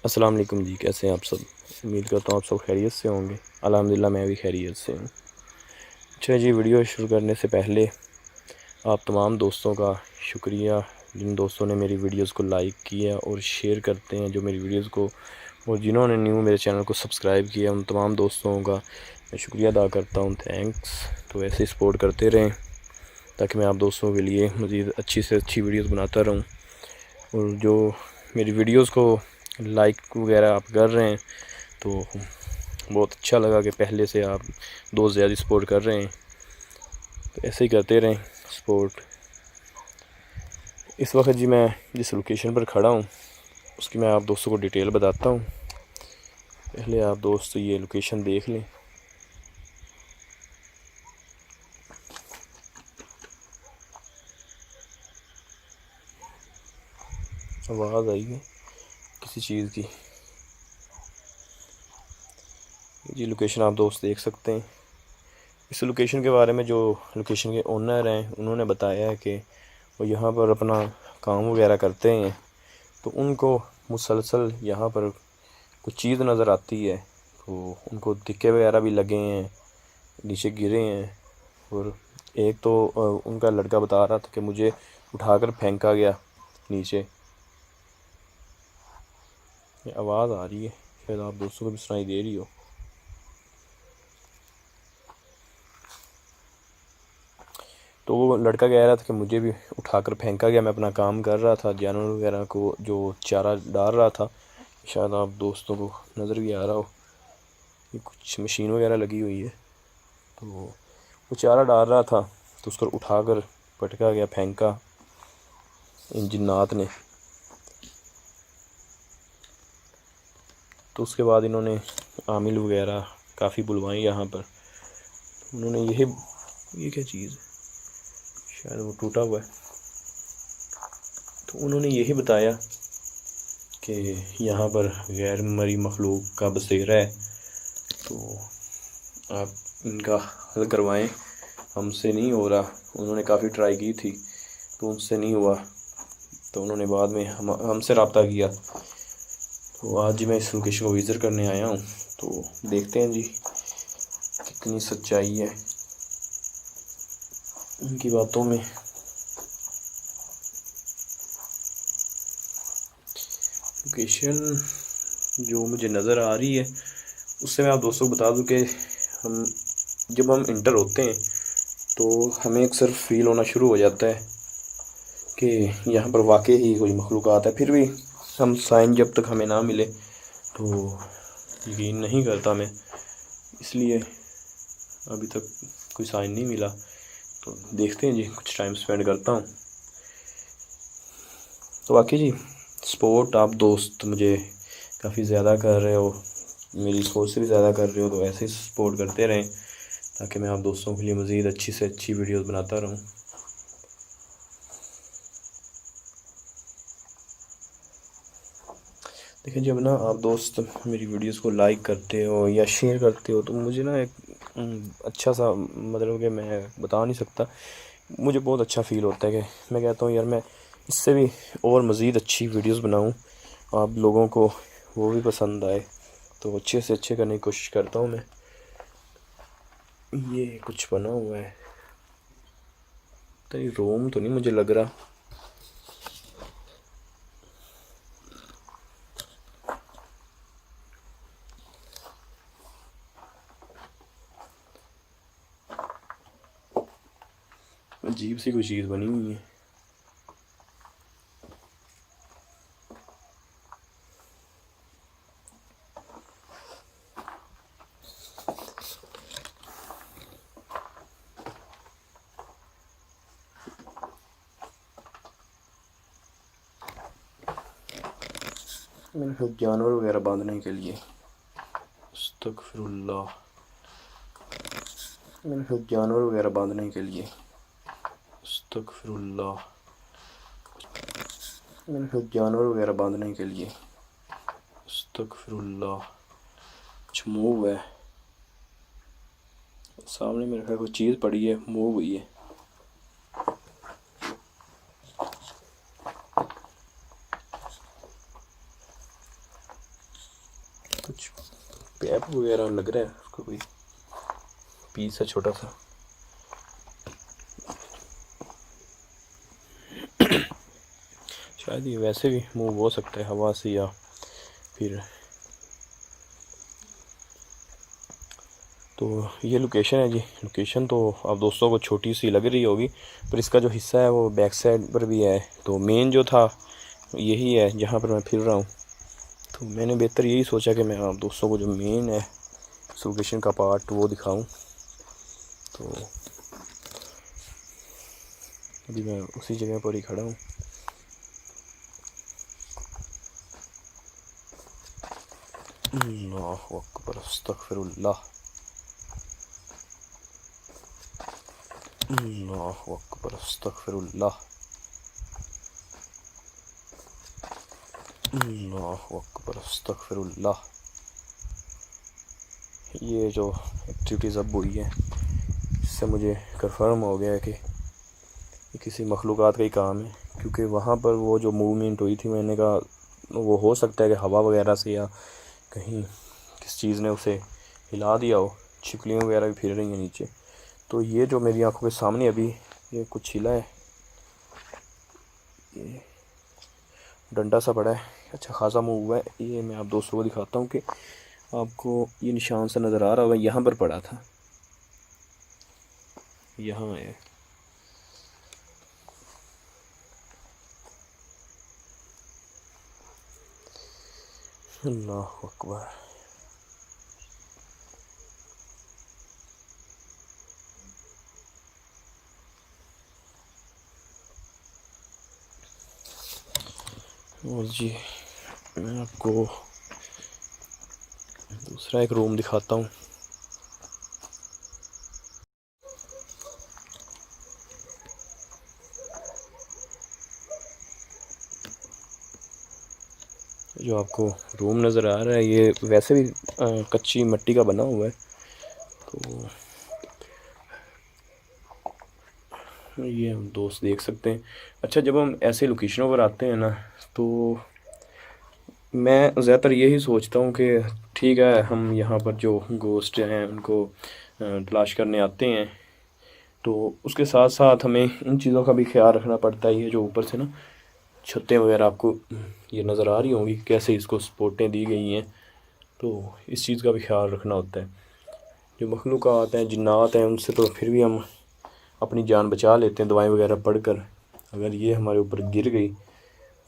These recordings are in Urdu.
السلام علیکم جی، کیسے ہیں آپ سب؟ امید کرتا ہوں آپ سب خیریت سے ہوں گے۔ الحمدللہ میں بھی خیریت سے ہوں۔ اچھا جی، ویڈیو شروع کرنے سے پہلے آپ تمام دوستوں کا شکریہ جن دوستوں نے میری ویڈیوز کو لائک کیا اور شیئر کرتے ہیں جو میری ویڈیوز کو، اور جنہوں نے نیو میرے چینل کو سبسکرائب کیا، ان تمام دوستوں کا میں شکریہ ادا کرتا ہوں، تھینکس۔ تو ایسے ہی سپورٹ کرتے رہیں تاکہ میں آپ دوستوں کے لیے مزید اچھی سے اچھی ویڈیوز بناتا رہوں، اور جو میری ویڈیوز کو لائک وغیرہ آپ کر رہے ہیں تو بہت اچھا لگا کہ پہلے سے آپ دوست زیادہ سپورٹ کر رہے ہیں، تو ایسے ہی کرتے رہیں سپورٹ۔ اس وقت جی میں جس لوکیشن پر کھڑا ہوں اس کی میں آپ دوستوں کو ڈیٹیل بتاتا ہوں۔ پہلے آپ دوست یہ لوکیشن دیکھ لیں۔ آواز آئی ہے کسی چیز کی؟ جی لوکیشن آپ دوست دیکھ سکتے ہیں۔ اس لوکیشن کے بارے میں جو لوکیشن کے اونر ہیں انہوں نے بتایا ہے کہ وہ یہاں پر اپنا کام وغیرہ کرتے ہیں، تو ان کو مسلسل یہاں پر کچھ چیز نظر آتی ہے، تو ان کو دھکے وغیرہ بھی لگے ہیں، نیچے گرے ہیں، اور ایک تو ان کا لڑکا بتا رہا تھا کہ مجھے اٹھا کر پھینکا گیا نیچے۔ یہ آواز آ رہی ہے، شاید آپ دوستوں کو بھی سنائی دے رہی ہو۔ تو وہ لڑکا کہہ رہا تھا کہ مجھے بھی اٹھا کر پھینکا گیا، میں اپنا کام کر رہا تھا، جانور وغیرہ کو جو چارہ ڈال رہا تھا، شاید آپ دوستوں کو نظر بھی آ رہا ہو، یہ کچھ مشین وغیرہ لگی ہوئی ہے، تو وہ چارہ ڈال رہا تھا تو اس کو اٹھا کر پٹکا گیا، پھینکا ان جنات نے۔ تو اس کے بعد انہوں نے عامل وغیرہ کافی بلوائیں یہاں پر، انہوں نے یہ کیا چیز ہے، شاید وہ ٹوٹا ہوا ہے، تو انہوں نے یہی بتایا کہ یہاں پر غیر مری مخلوق کا بسیرا ہے، تو آپ ان کا حل کروائیں، ہم سے نہیں ہو رہا۔ انہوں نے کافی ٹرائی کی تھی تو ان سے نہیں ہوا، تو انہوں نے بعد میں ہم سے رابطہ کیا، تو آج میں اس لوکیشن کو وزٹ کرنے آیا ہوں، تو دیکھتے ہیں جی کتنی سچائی ہے ان کی باتوں میں۔ لوکیشن جو مجھے نظر آ رہی ہے اس سے میں آپ دوستوں کو بتا دوں کہ جب ہم انٹر ہوتے ہیں تو ہمیں اکثر فیل ہونا شروع ہو جاتا ہے کہ یہاں پر واقعی ہی کوئی مخلوقات ہے، پھر بھی ہم سائن جب تک ہمیں نہ ملے تو یقین نہیں کرتا میں، اس لیے ابھی تک کوئی سائن نہیں ملا، تو دیکھتے ہیں جی، کچھ ٹائم سپینڈ کرتا ہوں۔ تو واقعی جی سپورٹ آپ دوست مجھے کافی زیادہ کر رہے ہو، میری سوچ سے بھی زیادہ کر رہے ہو، تو ایسے ہی سپورٹ کرتے رہیں تاکہ میں آپ دوستوں کے لیے مزید اچھی سے اچھی ویڈیوز بناتا رہوں۔ دیکھیں جب نا آپ دوست میری ویڈیوز کو لائک کرتے ہو یا شیئر کرتے ہو تو مجھے نا ایک اچھا سا، مطلب کہ میں بتا نہیں سکتا، مجھے بہت اچھا فیل ہوتا ہے کہ میں کہتا ہوں یار میں اس سے بھی اور مزید اچھی ویڈیوز بناؤں، آپ لوگوں کو وہ بھی پسند آئے، تو اچھے سے اچھے کرنے کی کوشش کرتا ہوں میں۔ یہ کچھ بنا ہوا ہے، تری روم تو نہیں مجھے لگ رہا، عجیب سی کوئی چیز بنی ہوئی ہے۔ میں نے جانور وغیرہ باندھنے کے لیے، استغفر اللہ، میں نے جانور وغیرہ باندھنے کے لیے، استغفر اللہ، میں نے جانور وغیرہ باندھنے کے لیے، استغفر اللہ، کچھ موو ہے سامنے، میرے خیال کوئی چیز پڑی ہے، موو ہوئی ہے۔ کچھ پیپ وغیرہ لگ رہا ہے، اس کو کوئی پیس ہے چھوٹا سا. شاید یہ ویسے بھی موو ہو سکتا ہے ہوا سے، یا پھر تو یہ لوکیشن ہے جی. لوکیشن تو آپ دوستوں کو چھوٹی سی لگ رہی ہوگی، پر اس کا جو حصہ ہے وہ بیک سائڈ پر بھی ہے. تو مین جو تھا یہی ہے جہاں پر میں پھر رہا ہوں. تو میں نے بہتر یہی سوچا کہ میں آپ دوستوں کو جو مین ہے اس لوکیشن کا پارٹ وہ دکھاؤں. تو ابھی میں اسی جگہ پر ہی کھڑا ہوں. اللہ اکبر، استغفر اللہ، اللہ اکبر، استغفر اللہ، اللہ اکبر، استغفر اللہ. یہ جو ایکٹیویٹیز اب ہوئی ہے اس سے مجھے کنفرم ہو گیا ہے کہ یہ کسی مخلوقات کا ہی کام ہے. کیونکہ وہاں پر وہ جو موومنٹ ہوئی تھی، میں نے کہا وہ ہو سکتا ہے کہ ہوا وغیرہ سے یا کہیں کس چیز نے اسے ہلا دیا ہو. چھپکلیاں وغیرہ بھی پھر رہی ہیں نیچے. تو یہ جو میری آنکھوں کے سامنے ابھی یہ کچھ ہلا ہے، یہ ڈنڈا سا پڑا ہے، اچھا خاصا موو ہوا ہے. یہ میں آپ دوستوں کو دکھاتا ہوں کہ آپ کو یہ نشان سا نظر آ رہا ہوگا، یہاں پر پڑا تھا، یہاں ہے. اللہ اکبر. اور جی میں آپ کو دوسرا ایک روم دکھاتا ہوں. جو آپ کو روم نظر آ رہا ہے یہ ویسے بھی کچی مٹی کا بنا ہوا ہے. تو یہ ہم دوست دیکھ سکتے ہیں. اچھا جب ہم ایسے لوکیشنوں پر آتے ہیں نا، تو میں زیادہ تر یہی سوچتا ہوں کہ ٹھیک ہے ہم یہاں پر جو گوسٹ ہیں ان کو تلاش کرنے آتے ہیں، تو اس کے ساتھ ساتھ ہمیں ان چیزوں کا بھی خیال رکھنا پڑتا ہے. یہ جو اوپر سے نا چھتیں وغیرہ آپ کو یہ نظر آ رہی ہوں گی کیسے اس کو سپورٹیں دی گئی ہیں، تو اس چیز کا بھی خیال رکھنا ہوتا ہے. جو مخلوقات ہیں، جنات ہیں، ان سے تو پھر بھی ہم اپنی جان بچا لیتے ہیں دوائیں وغیرہ پڑھ کر. اگر یہ ہمارے اوپر گر گئی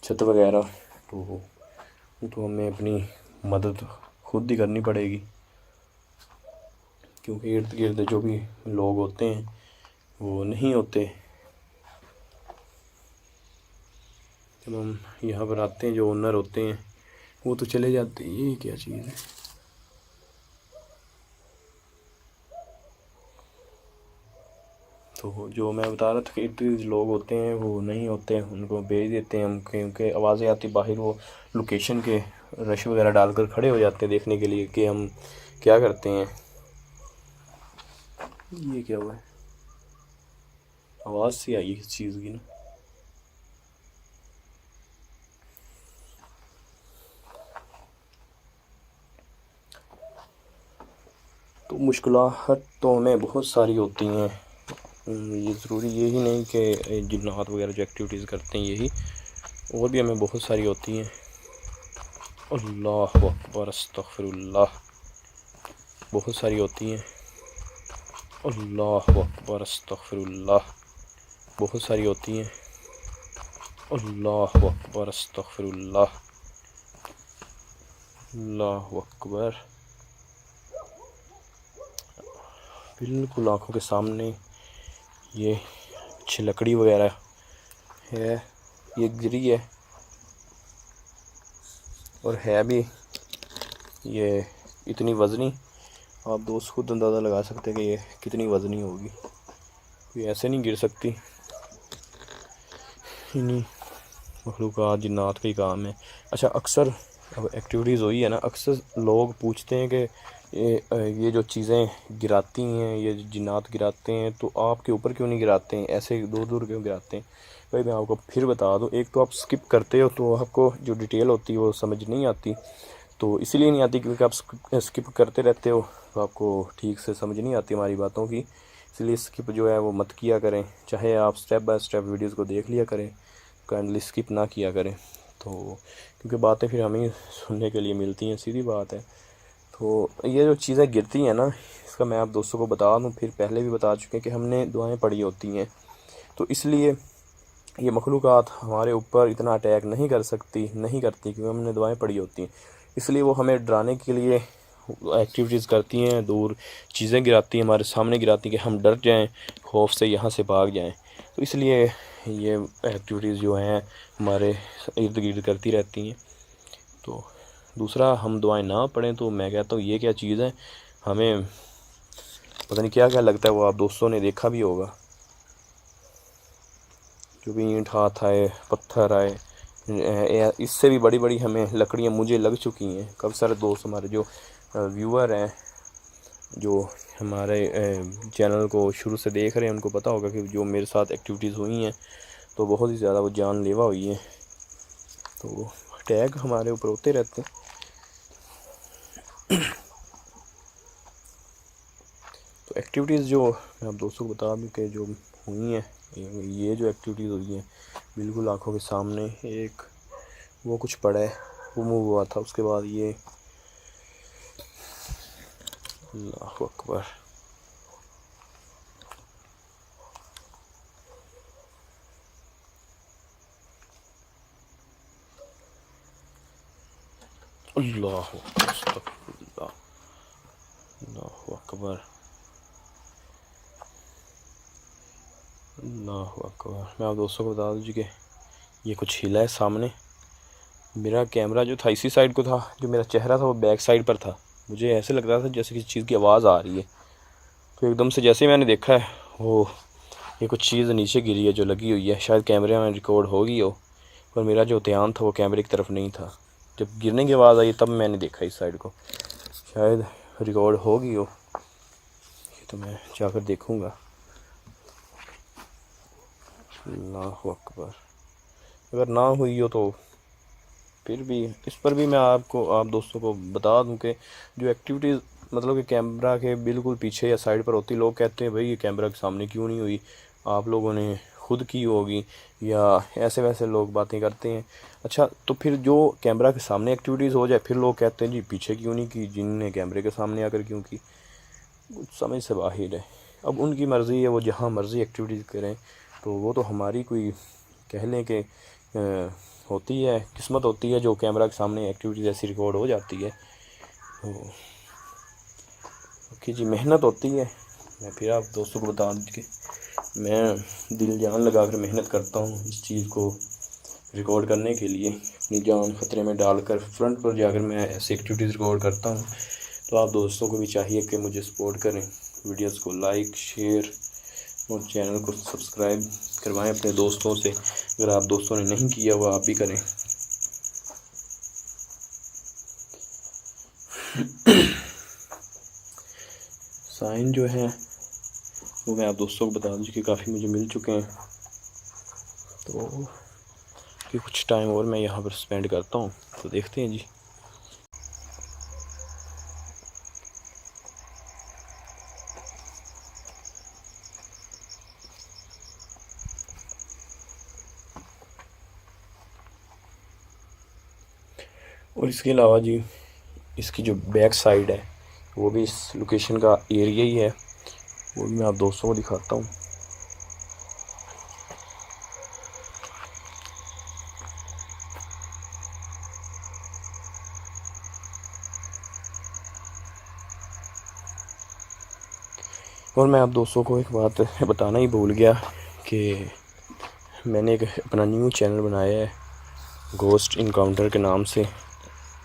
چھت وغیرہ تو ہمیں اپنی مدد خود ہی کرنی پڑے گی. کیونکہ ارد گرد جو بھی لوگ ہوتے ہیں وہ نہیں ہوتے. جب ہم یہاں پر آتے ہیں جو اونر ہوتے ہیں وہ تو چلے جاتے ہیں. یہ کیا چیز ہے؟ تو جو میں بتا رہا تھا کہ ارد گرد لوگ ہوتے ہیں وہ نہیں ہوتے، ان کو بھیج دیتے ہیں ہم، کیونکہ آوازیں آتی باہر، وہ لوکیشن کے رش وغیرہ ڈال کر کھڑے ہو جاتے ہیں دیکھنے کے لیے کہ ہم کیا کرتے ہیں. یہ کیا ہوا ہے؟ آواز سی آئی اس چیز کی نا. تو مشکلات تو ہمیں بہت ساری ہوتی ہیں. یہ ضروری یہی نہیں کہ جنات وغیرہ جو ایکٹیویٹیز کرتے ہیں یہی، اور بھی ہمیں بہت ساری ہوتی ہیں. اللہ اکبر، استغفر اللہ. بہت ساری ہوتی ہیں. اللہ اکبر، استغفر اللہ. بہت ساری ہوتی ہیں. اللہ اکبر، استغفر اللہ. اللہ اکبر. بالکل آنکھوں کے سامنے یہ اچھی لکڑی وغیرہ ہے، یہ گری ہے، اور ہے بھی یہ اتنی وزنی، آپ دوست خود اندازہ لگا سکتے ہیں کہ یہ کتنی وزنی ہوگی. کوئی ایسے نہیں گر سکتی. انہیں مخلوقات جنات کا ہی کام ہے. اچھا اکثر اب ایکٹیویٹیز ہوئی ہے نا، اکثر لوگ پوچھتے ہیں کہ یہ جو چیزیں گراتی ہیں، یہ جنات گراتے ہیں، تو آپ کے اوپر کیوں نہیں گراتے ہیں، ایسے دور دور کیوں گراتے ہیں؟ بھائی میں آپ کو پھر بتا دوں، ایک تو آپ سکپ کرتے ہو تو آپ کو جو ڈیٹیل ہوتی ہے وہ سمجھ نہیں آتی. تو اسی لیے نہیں آتی کیونکہ آپ اسکپ کرتے رہتے ہو، تو آپ کو ٹھیک سے سمجھ نہیں آتی ہماری باتوں کی، اس لیے اسکپ جو ہے وہ مت کیا کریں، چاہے آپ اسٹیپ بائی اسٹیپ ویڈیوز کو دیکھ لیا کریں، کائنڈلی اسکپ نہ کیا کریں، تو کیونکہ باتیں پھر ہمیں سننے کے لیے ملتی ہیں، سیدھی بات ہے۔ تو یہ جو چیزیں گرتی ہیں نا، اس کا میں آپ دوستوں کو بتا دوں، پھر پہلے بھی بتا چکے کہ ہم نے دعائیں پڑھی ہوتی ہیں، تو اس لیے یہ مخلوقات ہمارے اوپر اتنا اٹیک نہیں کرتی کیونکہ ہم نے دعائیں پڑھی ہوتی ہیں، اس لیے وہ ہمیں ڈرانے کے لیے ایکٹیویٹیز کرتی ہیں، دور چیزیں گراتی ہیں، ہمارے سامنے گراتی ہیں کہ ہم ڈر جائیں، خوف سے یہاں سے بھاگ جائیں، تو اس لیے یہ ایکٹیویٹیز جو ہیں ہمارے ارد گرد کرتی رہتی ہیں۔ تو دوسرا، ہم دعائیں نہ پڑھیں تو میں کہتا ہوں یہ کیا چیز ہے، ہمیں پتہ نہیں کیا کیا لگتا ہے، وہ آپ دوستوں نے دیکھا بھی ہوگا، جو بھی اینٹ ہاتھ آئے، پتھر آئے، اس سے بھی بڑی بڑی ہمیں لکڑیاں مجھے لگ چکی ہیں، کافی سارے دوست ہمارے جو ویور ہیں، جو ہمارے چینل کو شروع سے دیکھ رہے ہیں، ان کو پتہ ہوگا کہ جو میرے ساتھ ایکٹیویٹیز ہوئی ہیں تو بہت ہی زیادہ وہ جان لیوا ہوئی ہیں، تو اٹیک ہمارے اوپر ہوتے رہتے ہیں۔ تو ایکٹیویٹیز جو میں آپ دوستوں کو بتا دوں کہ جو ہوئی ہیں، یہ جو ایکٹیویٹیز ہوئی ہیں بالکل آنکھوں کے سامنے، ایک وہ کچھ پڑا ہے وہ موو ہوا تھا، اس کے بعد یہ اللہ اکبر، اللہ استغفر اللہ، اللہ اکبر، اللہ اکبر۔ میں آپ دوستوں کو بتا دوں کہ یہ کچھ ہلا ہے سامنے، میرا کیمرہ جو تھا اسی سائڈ کو تھا، جو میرا چہرہ تھا وہ بیک سائڈ پر تھا، مجھے ایسے لگ رہا تھا جیسے کسی چیز کی آواز آ رہی ہے، تو ایک دم سے جیسے میں نے دیکھا ہے وہ یہ کچھ چیز نیچے گری ہے جو لگی ہوئی ہے، شاید کیمرے میں ریکارڈ ہوگی ہو، پر میرا جو دھیان تھا وہ کیمرے کی طرف نہیں تھا، جب گرنے کی آواز آئی تب میں نے دیکھا اس سائڈ کو، شاید ریکارڈ ہوگی ہو، تو میں جا کر دیکھوں گا۔ اللہ اکبر، اگر نہ ہوئی ہو تو پھر بھی اس پر بھی میں آپ دوستوں کو بتا دوں کہ جو ایکٹیویٹیز مطلب کہ کیمرہ کے بالکل پیچھے یا سائڈ پر ہوتی، لوگ کہتے ہیں بھائی یہ کیمرہ کے سامنے کیوں نہیں ہوئی، آپ لوگوں نے خود کی ہوگی، یا ایسے ویسے لوگ باتیں کرتے ہیں۔ اچھا، تو پھر جو کیمرہ کے سامنے ایکٹیویٹیز ہو جائے پھر لوگ کہتے ہیں جی پیچھے کیوں نہیں کی، جن نے کیمرے کے سامنے آ کر کیوں کی، کچھ سمجھ سے باہر ہے۔ اب ان کی مرضی ہے، وہ جہاں مرضی ایکٹیویٹیز کریں، تو وہ تو ہماری کوئی کہہ لیں کہ ہوتی ہے، قسمت ہوتی ہے جو کیمرہ کے سامنے ایکٹیویٹیز ایسی ریکارڈ ہو جاتی ہے، کہ جی محنت ہوتی ہے۔ میں پھر آپ دوستوں کو بتا دوں کہ میں دل جان لگا کر محنت کرتا ہوں اس چیز کو ریکارڈ کرنے کے لیے، اپنی جان خطرے میں ڈال کر فرنٹ پر جا کر میں ایسی ایکٹیویٹیز ریکارڈ کرتا ہوں، تو آپ دوستوں کو بھی چاہیے کہ مجھے سپورٹ کریں، ویڈیوز کو لائک، شیئر اور چینل کو سبسکرائب کروائیں اپنے دوستوں سے، اگر آپ دوستوں نے نہیں کیا وہ آپ بھی کریں۔ سائن جو ہے وہ میں آپ دوستوں کو بتا دوں کہ کافی مجھے مل چکے ہیں، تو کہ کچھ ٹائم اور میں یہاں پر سپینڈ کرتا ہوں، تو دیکھتے ہیں جی۔ اور اس کے علاوہ جی اس کی جو بیک سائڈ ہے وہ بھی اس لوکیشن کا ایریا ہی ہے، وہ بھی میں آپ دوستوں کو دکھاتا ہوں۔ اور میں آپ دوستوں کو ایک بات بتانا ہی بھول گیا کہ میں نے ایک اپنا نیو چینل بنایا ہے گھوسٹ انکاؤنٹر کے نام سے،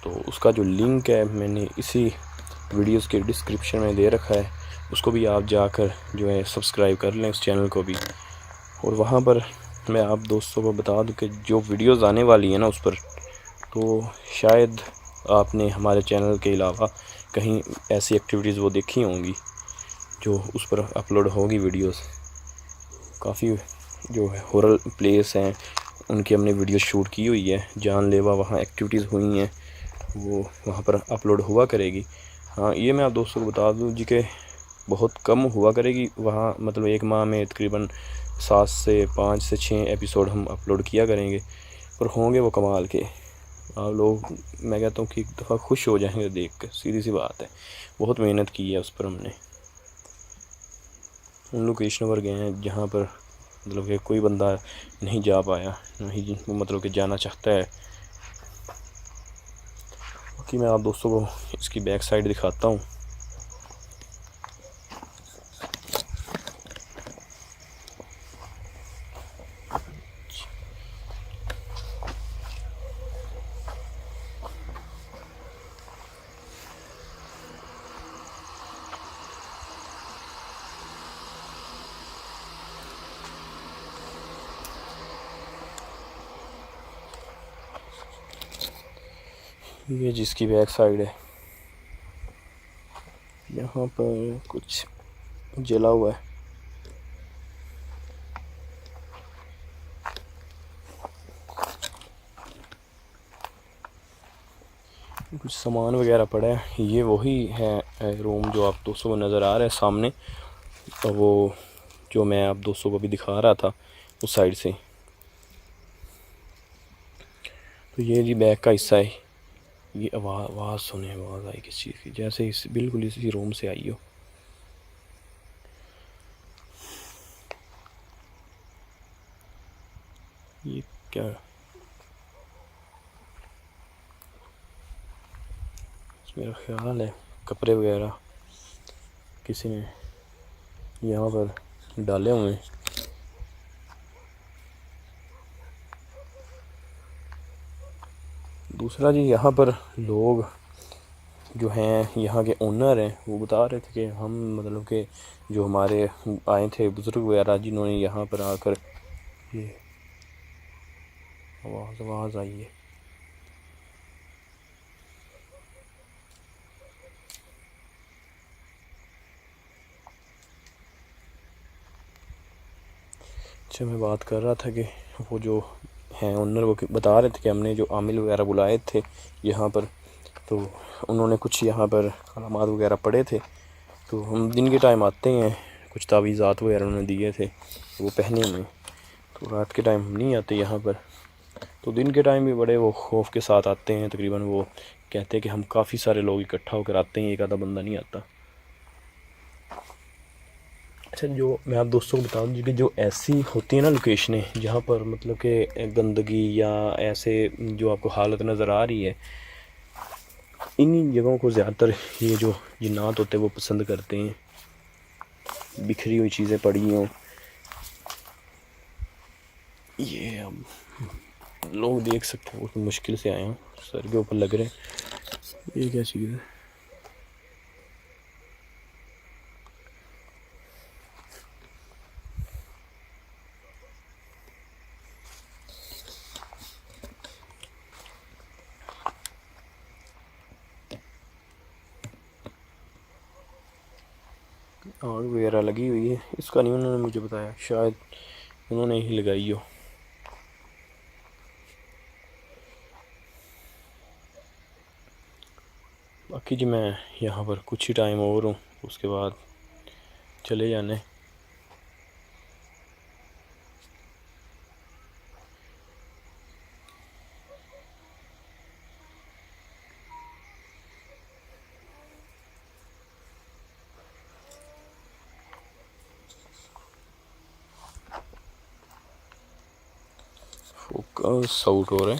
تو اس کا جو لنک ہے میں نے اسی ویڈیوز کے ڈسکرپشن میں دے رکھا ہے، اس کو بھی آپ جا کر جو ہے سبسکرائب کر لیں اس چینل کو بھی، اور وہاں پر میں آپ دوستوں کو بتا دوں کہ جو ویڈیوز آنے والی ہیں نا اس پر، تو شاید آپ نے ہمارے چینل کے علاوہ کہیں ایسی ایکٹیویٹیز وہ دیکھی ہوں گی جو اس پر اپلوڈ ہوگی ویڈیوز، کافی جو ہے ہورر پلیس ہیں ان کی ہم نے ویڈیو شوٹ کی ہوئی ہے، جان لیوا وہاں ایکٹیویٹیز ہوئی ہیں، وہ وہاں پر اپلوڈ ہوا کرے گی. ہاں یہ میں آپ دوستوں کو بتا دوں جی کہ بہت کم ہوا کرے گی وہاں، مطلب ایک ماہ میں تقریباً 7 سے 5 سے 6 ایپیسوڈ ہم اپلوڈ کیا کریں گے، پر ہوں گے وہ کمال کے. آپ لوگ میں کہتا ہوں کہ ایک دفعہ خوش ہو جائیں گے دیکھ کر، سیدھی سی بات ہے. بہت محنت کی ہے اس پر ہم نے. ان لوکیشنوں پر گئے ہیں جہاں پر مطلب کہ کوئی بندہ نہیں جا پایا، نہیں مطلب کہ جانا چاہتا ہے. باقی میں آپ دوستوں کو اس کی بیک سائڈ دکھاتا ہوں. یہ جس کی بیک سائڈ ہے، یہاں پر کچھ جلا ہوا ہے. کچھ سامان وغیرہ پڑا ہے. یہ وہی ہے روم جو آپ دوستوں کو نظر آ رہا ہے سامنے، وہ جو میں آپ دوستوں کو بھی دکھا رہا تھا اس سائڈ سے. تو یہ جی بیک کا حصہ ہے. یہ آواز سنیں، آواز آئی کس چیز کی، جیسے بالکل اسی روم سے آئی ہو. یہ کیا میرا خیال ہے کپڑے وغیرہ کسی نے یہاں پر ڈالے ہوئے ہیں. دوسرا جی یہاں پر لوگ جو ہیں یہاں کے اونر ہیں وہ بتا رہے تھے کہ ہم مطلب کہ جو ہمارے آئے تھے بزرگ وغیرہ جنہوں نے یہاں پر آ کر یہ آواز آئی ہے. اچھا میں بات کر رہا تھا کہ وہ جو ہیں اونر وہ بتا رہے تھے کہ ہم نے جو عامل وغیرہ بلائے تھے یہاں پر، تو انہوں نے کچھ یہاں پر علامات وغیرہ پڑے تھے. تو ہم دن کے ٹائم آتے ہیں، کچھ تعویذات وغیرہ انہوں نے دیے تھے وہ پہنے ہوئے. تو رات کے ٹائم ہم نہیں آتے یہاں پر. تو دن کے ٹائم بھی بڑے وہ خوف کے ساتھ آتے ہیں. تقریباً وہ کہتے ہیں کہ ہم کافی سارے لوگ اکٹھا ہو کر آتے ہیں، ایک آدھا بندہ نہیں آتا. اچھا جو میں آپ دوستوں کو بتا دوں کہ جو ایسی ہوتی ہیں نا لوکیشنیں جہاں پر مطلب کہ گندگی یا ایسے جو آپ کو حالت نظر آ رہی ہے، انہی جگہوں کو زیادہ تر یہ جو جنات ہوتے ہیں وہ پسند کرتے ہیں. بکھری ہوئی چیزیں پڑی ہوں. یہ اب لوگ دیکھ سکتے ہیں، وہ مشکل سے آئے ہیں، سر کے اوپر لگ رہے ہیں. یہ کیا چیز ہے؟ آگ وغیرہ لگی ہوئی ہے. اس کا نہیں انہوں نے مجھے بتایا، شاید انہوں نے ہی لگائی ہو. باقی جی میں یہاں پر کچھ ہی ٹائم اور ہوں، اس کے بعد چلے جانے. فوکس آؤٹ ہو رہا ہے.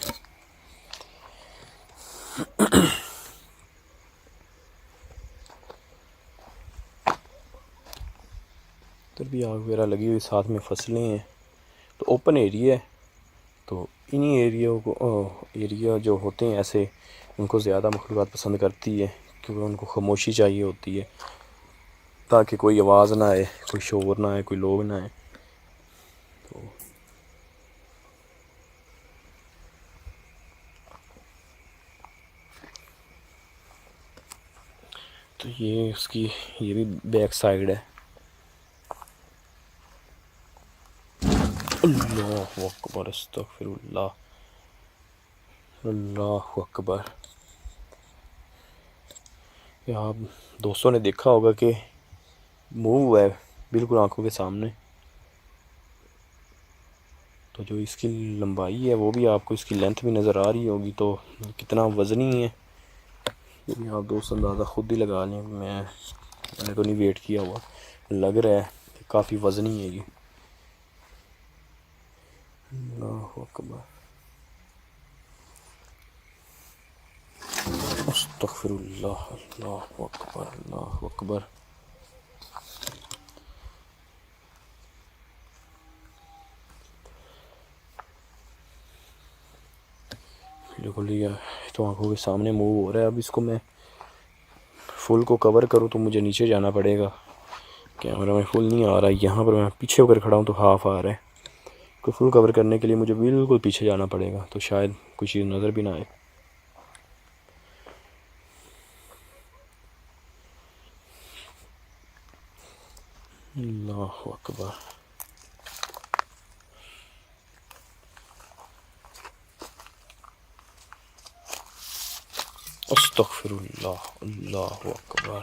ادھر بھی آگ وغیرہ لگی ہوئی، ساتھ میں فصلیں ہیں. تو اوپن ایریا ہے. تو انہی ایریا جو ہوتے ہیں ایسے، ان کو زیادہ مخلوقات پسند کرتی ہے کیونکہ ان کو خاموشی چاہیے ہوتی ہے تاکہ کوئی آواز نہ آئے، کوئی شور نہ آئے، کوئی لوگ نہ آئے. تو یہ اس کی یہ بھی بیک سائڈ ہے. اللہ اکبر، استغفر اللہ، اللہ اکبر. آپ دوستوں نے دیکھا ہوگا کہ موو ہوا ہے بالکل آنکھوں کے سامنے، تو جو اس کی لمبائی ہے وہ بھی آپ کو اس کی لینتھ بھی نظر آ رہی ہوگی، تو کتنا وزنی ہے یہ بھی آپ دوست اندازہ خود ہی لگا لیں۔ میں نے تو نہیں ویٹ کیا ہوا، لگ رہا ہے کہ کافی وزنی ہے یہ۔ اللہ اکبر، استغفر اللہ، اللہ اکبر، اللہ اکبر۔ بالکل یہ تو آنکھوں کے سامنے موو ہو رہا ہے۔ اب اس کو میں فل کو کور کروں تو مجھے نیچے جانا پڑے گا، کیمرہ میں فل نہیں آ رہا ہے، یہاں پر میں پیچھے ہو کر کھڑا ہوں تو ہاف آ رہا ہے، تو فل کور کرنے کے لیے مجھے بالکل پیچھے جانا پڑے گا، تو شاید کوئی چیز نظر بھی نہ آئے۔ اللہ اکبر، استغفر اللہ، اللہ اکبر،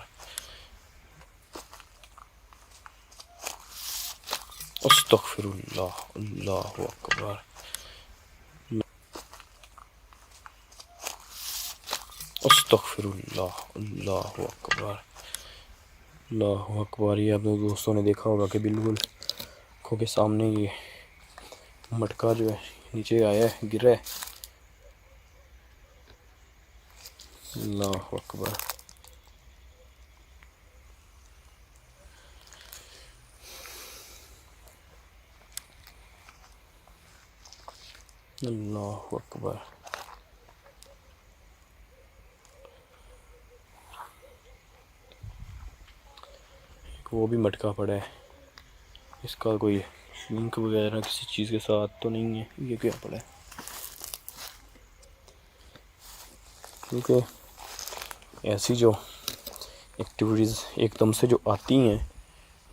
استغفر اللہ، اللہ اکبر، استغفر اللہ، اللہ اکبر، اللہ اکبر۔ یہ اپنے دوستوں نے دیکھا ہوگا کہ بالکل آنکھوں کے سامنے یہ مٹکا جو ہے نیچے آیا ہے، گرا ہے۔ اللہ اکبر، اللہ اکبر۔ وہ بھی مٹکا پڑا ہے، اس کا کوئی لنک وغیرہ کسی چیز کے ساتھ تو نہیں ہے، یہ کیا پڑا ہے؟ کیونکہ ایسی جو ایکٹیویٹیز ایک دم سے جو آتی ہیں،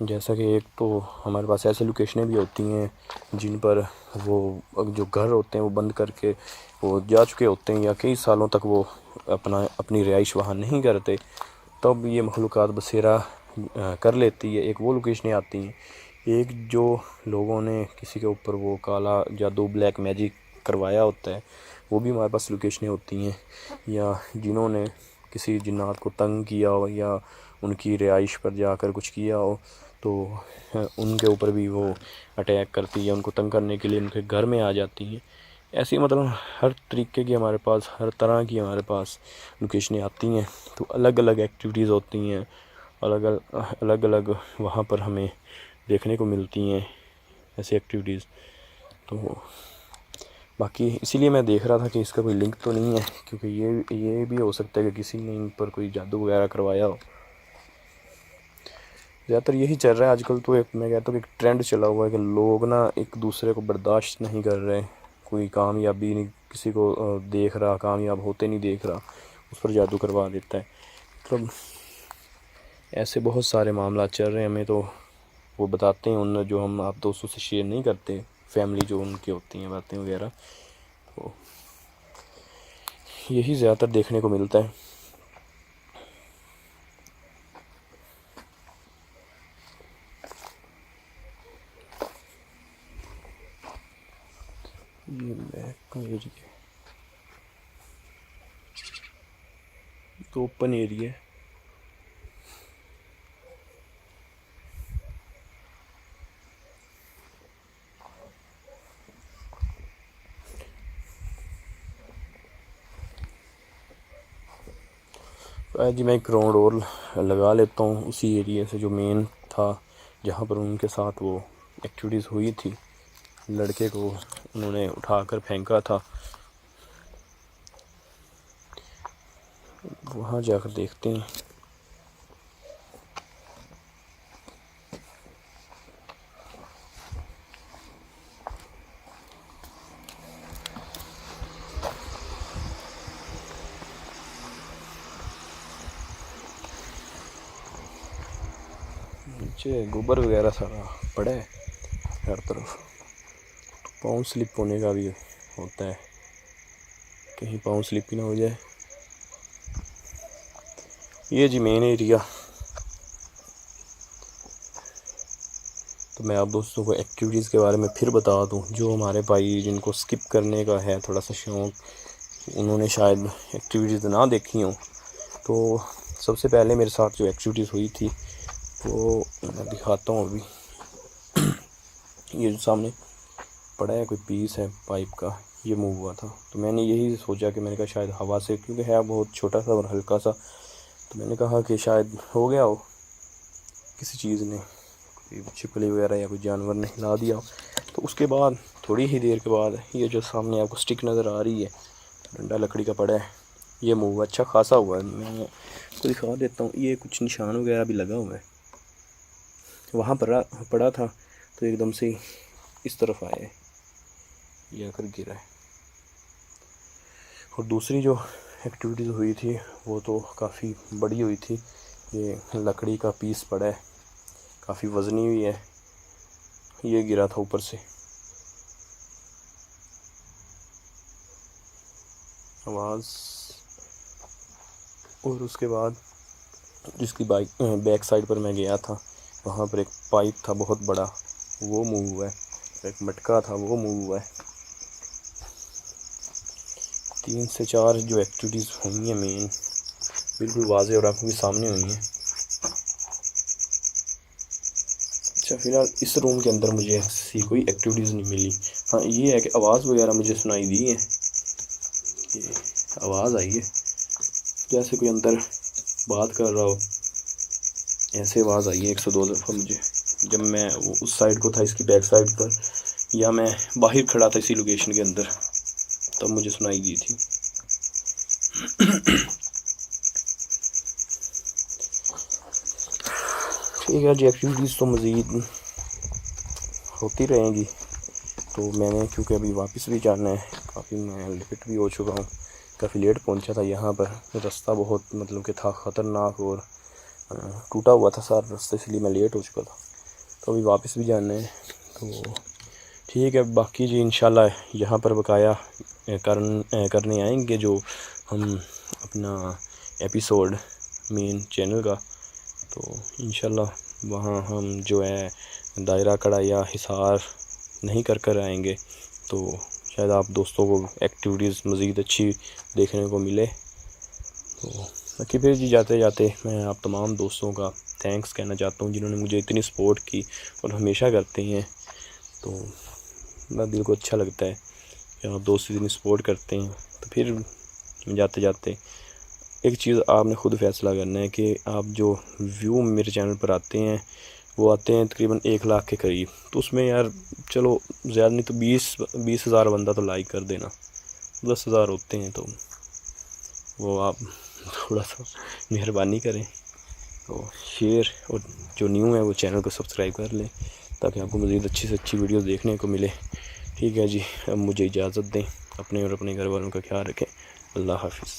جیسا کہ ایک تو ہمارے پاس ایسی لوکیشنیں بھی ہوتی ہیں جن پر وہ جو گھر ہوتے ہیں وہ بند کر کے وہ جا چکے ہوتے ہیں، یا کئی سالوں تک وہ اپنی رہائش وہاں نہیں کرتے، تب یہ مخلوقات بسیرا کر لیتی ہے۔ ایک وہ لوکیشنیں آتی ہیں، ایک جو لوگوں نے کسی کے اوپر وہ کالا جادو بلیک میجک کروایا ہوتا ہے، وہ بھی ہمارے پاس لوکیشنیں ہوتی ہیں، یا جنہوں نے کسی جنات کو تنگ کیا ہو یا ان کی رہائش پر جا کر کچھ کیا ہو، تو ان کے اوپر بھی وہ اٹیک کرتی ہے، ان کو تنگ کرنے کے لیے ان کے گھر میں آ جاتی ہیں۔ ایسی مطلب ہر طریقے کی ہمارے پاس، ہر طرح کی ہمارے پاس لوکیشنیں آتی ہیں، تو الگ الگ ایکٹیویٹیز ہوتی ہیں، الگ الگ وہاں پر ہمیں دیکھنے کو ملتی ہیں ایسی ایکٹیویٹیز۔ تو باقی اسی لیے میں دیکھ رہا تھا کہ اس کا کوئی لنک تو نہیں ہے، کیونکہ یہ بھی ہو سکتا ہے کہ کسی نے ان پر کوئی جادو وغیرہ کروایا ہو۔ زیادہ تر یہی چل رہا ہے آج کل، تو میں کہتا ہوں کہ ایک ٹرینڈ چلا ہوا ہے کہ لوگ نا ایک دوسرے کو برداشت نہیں کر رہے، کوئی کامیابی نہیں کسی کو دیکھ رہا، کامیاب ہوتے نہیں دیکھ رہا، اس پر جادو کروا دیتا ہے۔ مطلب ایسے بہت سارے معاملات چل رہے ہیں، ہمیں تو وہ بتاتے ہیں ان جو ہم آپ دوستوں سے شیئر نہیں کرتے، فیملی جو ان کی ہوتی ہیں باتیں وغیرہ، تو یہی زیادہ تر دیکھنے کو ملتا ہے۔ یہ بیک کا ایریا تو اوپن ایریا ہے، جی میں ایک راؤنڈ اور لگا لیتا ہوں اسی ایریے سے جو مین تھا، جہاں پر ان کے ساتھ وہ ایکٹیویٹیز ہوئی تھی، لڑکے کو انہوں نے اٹھا کر پھینکا تھا، وہاں جا کر دیکھتے ہیں۔ نیچے گوبر وغیرہ سارا پڑا ہے ہر طرف، پاؤں سلپ ہونے کا بھی ہوتا ہے، کہیں پاؤں سلپ ہی نہ ہو جائے۔ یہ جی مین ایریا. تو میں آپ دوستوں کو ایکٹیویٹیز کے بارے میں پھر بتا دوں. جو ہمارے بھائی جن کو سکپ کرنے کا ہے تھوڑا سا شوق, انہوں نے شاید ایکٹیویٹیز نہ دیکھی ہوں, تو سب سے پہلے میرے ساتھ جو ایکٹیویٹیز ہوئی تھی وہ میں دکھاتا ہوں ابھی. یہ جو سامنے پڑا ہے کوئی پیس ہے پائپ کا, یہ موو ہوا تھا. تو میں نے یہی سوچا کہ میں نے کہا شاید ہوا سے, کیونکہ ہے بہت چھوٹا سا اور ہلکا سا, تو میں نے کہا کہ شاید ہو گیا ہو کسی چیز نے, کوئی چھپکلی وغیرہ یا کوئی جانور نے ہلا دیا ہو. تو اس کے بعد تھوڑی ہی دیر کے بعد یہ جو سامنے آپ کو سٹک نظر آ رہی ہے, ڈنڈا لکڑی کا پڑا ہے, یہ موو اچھا خاصا ہوا ہے. میں کو دکھا دیتا ہوں. یہ کچھ نشان وغیرہ بھی لگا ہوا ہے. وہاں پڑا تھا تو ایک دم سے اس طرف آیا ہے, یہ آ کر گرا ہے. اور دوسری جو ایکٹیویٹیز ہوئی تھی وہ تو کافی بڑی ہوئی تھی. یہ لکڑی کا پیس پڑا ہے, کافی وزنی ہوئی ہے, یہ گرا تھا اوپر سے. آواز. اور اس کے بعد جس کی بیک سائڈ پر میں گیا تھا, وہاں پر ایک پائپ تھا بہت بڑا, وہ موو ہوا ہے. ایک مٹکا تھا وہ موو ہوا ہے. 3 سے 4 جو ایکٹیویٹیز ہوئی ہیں مین, بالکل واضح اور آنکھوں کے سامنے ہوئی ہیں. اچھا فی الحال اس روم کے اندر مجھے ایسی کوئی ایکٹیویٹیز نہیں ملی. ہاں یہ ہے کہ آواز وغیرہ مجھے سنائی دی ہے, کہ آواز آئی ہے جیسے کوئی اندر بات کر رہا ہو, ایسے آواز آئی ہے 102 دفعہ مجھے. جب میں اس سائڈ کو تھا, اس کی بیک سائڈ پر, یا میں باہر کھڑا تھا اسی لوکیشن کے اندر, تب مجھے سنائی دی تھی. ٹھیک ہے جی, ایکٹیویٹیز تو مزید ہوتی رہیں گی. تو میں نے کیونکہ ابھی واپس بھی جانا ہے, کافی میں لیٹ بھی ہو چکا ہوں, کافی لیٹ پہنچا تھا یہاں پر. رستہ بہت مطلب کہ تھا خطرناک اور ٹوٹا ہوا تھا سارا رستہ, اس لیے میں لیٹ ہو چکا تھا. تو ابھی واپس بھی جانا ہے. تو ٹھیک ہے, باقی جی انشاءاللہ یہاں پر بقایا کرنے آئیں گے جو ہم اپنا ایپیسوڈ مین چینل کا. تو انشاءاللہ وہاں ہم جو ہے دائرہ کڑا یا حصار نہیں کر آئیں گے, تو شاید آپ دوستوں کو ایکٹیویٹیز مزید اچھی دیکھنے کو ملے. تو باقی پھر جی جاتے جاتے میں آپ تمام دوستوں کا تھینکس کہنا چاہتا ہوں, جنہوں نے مجھے اتنی سپورٹ کی اور ہمیشہ کرتے ہیں. تو میرا دل کو اچھا لگتا ہے کہ آپ دوست اتنی سپورٹ کرتے ہیں. تو پھر جاتے جاتے ایک چیز آپ نے خود فیصلہ کرنا ہے کہ آپ جو ویو میرے چینل پر آتے ہیں وہ آتے ہیں تقریباً 1 لاکھ کے قریب. تو اس میں یار چلو زیادہ نہیں تو 20 ہزار بندہ تو لائک کر دینا, 10 ہزار ہوتے ہیں تو وہ آپ تھوڑا سا مہربانی کریں. تو شیئر, اور جو نیو ہے وہ چینل کو سبسکرائب کر لیں تاکہ آپ کو مزید اچھی سے اچھی ویڈیوز دیکھنے کو ملے. ٹھیک ہے جی, اب مجھے اجازت دیں. اپنے اور اپنے گھر والوں کا خیال رکھیں. اللہ حافظ.